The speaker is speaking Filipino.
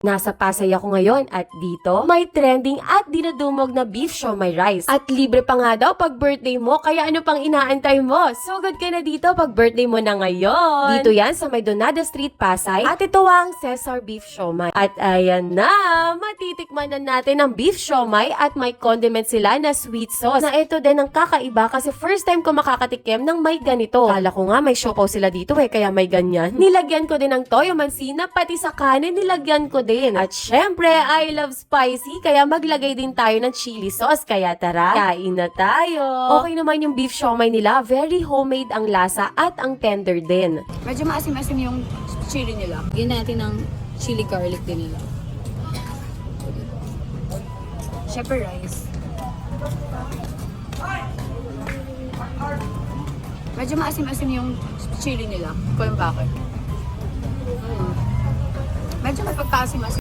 Nasa Pasay ako ngayon at dito may trending at dinudumog na beef siomai rice. At libre pa nga daw pag birthday mo, kaya ano pang inaantay mo? Sugod ka na dito pag birthday mo na ngayon. Dito yan sa may Donada Street, Pasay. At ito ang Cesar Beef Siomai. At ayan na, matitikman na natin ang beef siomai at may condiment sila na sweet sauce. Na ito din ang kakaiba kasi first time ko makakatikim ng may ganito. Kala ko nga may siopaw sila dito kaya may ganyan. Nilagyan ko din ng toyo mansina, pati sa kanin nilagyan ko din. At syempre, I love spicy, kaya maglagay din tayo ng chili sauce. Kaya tara, kain na tayo. Okay naman yung beef siomai nila, very homemade ang lasa at ang tender din. Medyo maasim-asim yung chili nila. Lagyan natin ng chili garlic din nila. Syempre rice. Medyo maasim-asim yung chili nila. Kung bakit. Medyo may pagkaasim-asim.